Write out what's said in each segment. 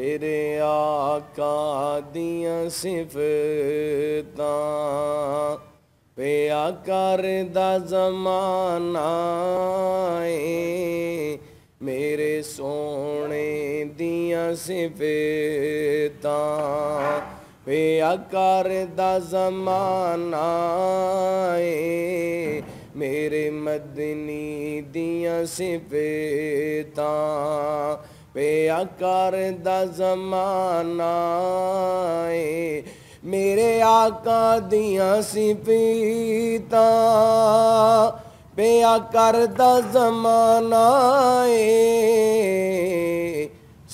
मेरे आका दियां सिफतां पिया करदा ज़माना है। मेरे सोने दियां सिफतां पिया करदा ज़माना है। मेरे मदनी दियां सिफतां पिया करदा ज़माना है। मेरे आका दियां सिफतां पिया करदा ज़माना है।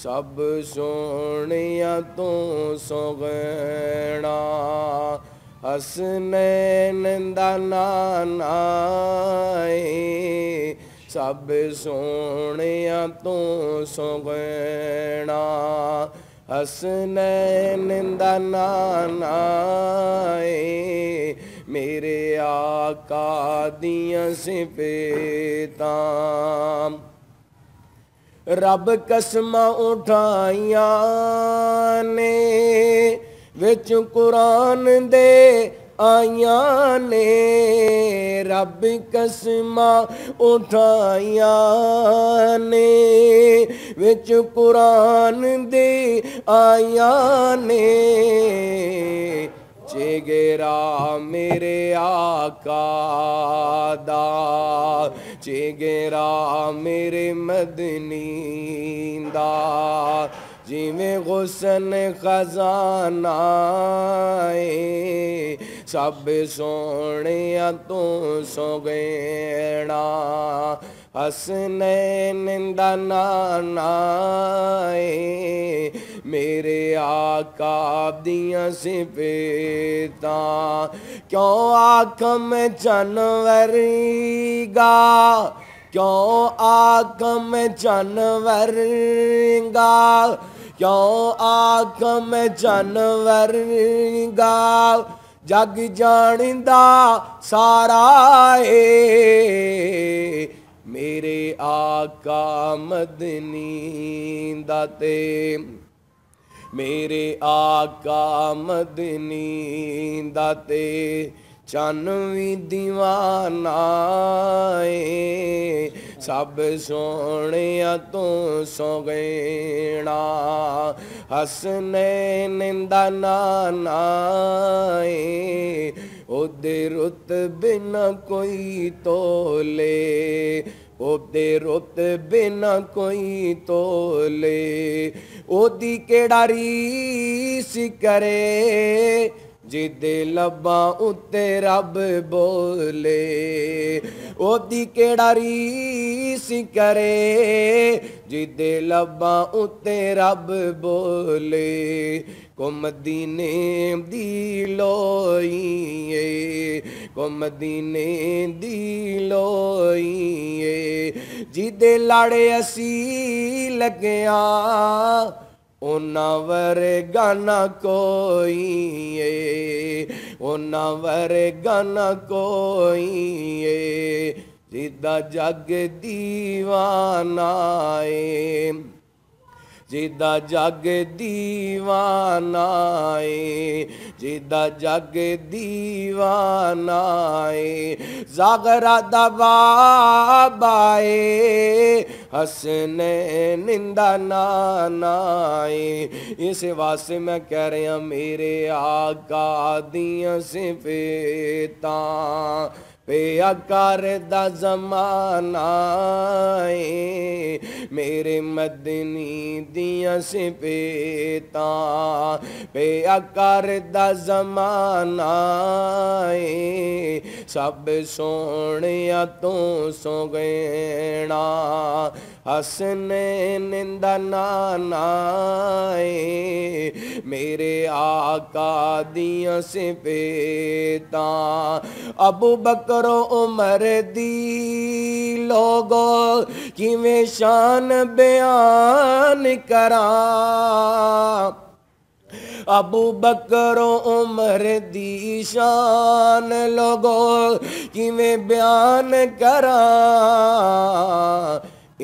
सब सोहणिया तो सोहणा हसनैन दा नाना है। सब सोहणिया तो सोहणा हसनैन दा नाना है। मेरे आका दियां सिफतां रब कसमां उठाइयां ने विच कुरान दे आइयां ने। रब कसमां उठाइयां ने विच कुरान दे आइयां ने। चेगेरा मेरे आका दा चेगेरा मेरे मदनी दा जिवें हुस्न खजाना है। सब सोहणिया तो सोहणा हसनैन दा नाना है। मेरे आका दियां सिफतां क्यों आख में जानवरगा क्यों आख में जानवरगा क्यों आख में जानवरगा जग जानदा सारा है। मेरे आका मदनी दाते मेरे आका मदनी दाते चन भी दीवाना है। सब सोहणिया तो सोहणा हसनैन दा नाना है। ओदे रुतबे न कोई तोले ओदे रुतबे न कोई तोले। ओदी केड़ा रीस करे जिदे लब्बां उत्ते रब बोले। ओदी केड़ा रीस करे जिदे लब्बां उत्ते रब बोले। को मदीने दी लोईए को मदीने दी लोईए। जिदे लाड़े असी लग्या ओना वर्गा ना कोई है ओना वर्गा ना कोई है। जिदा जग दीवाना है जिदा जग दीवाना है जिदा जग दीवाना है। जागरा दा बाबा है हसनैन दा नाना है। इस वास्ते मैं कह रहा मेरे आका दियां सिफतां पिया करदा ज़माना है। मेरे मदनी दियां सिफतां पिया करदा ज़माना है। सब सोहणिया तो सोहणा हसनैन दा नाना है। मेरे आका दियां सिफतां अबू बकर उमर दी लोगो किवें शान बयान करां। अबू बकर उमर दी शान लोगो किवें बयान करां।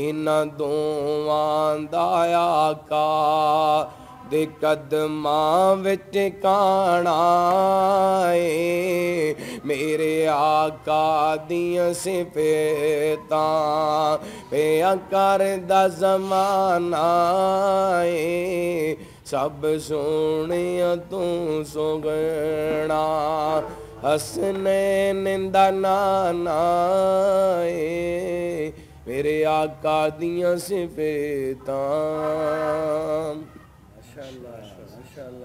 انہاں دوواں دا آقا دے قدماں وچ ٹکانا اے میرے آقا دیاں صفاتاں پیا کردا زمانہ اے سب سونیا تو سوگنا حسنین دا نانا اے میرے آقا دیاں صفاتاں. ماشاءاللہ ماشاءاللہ.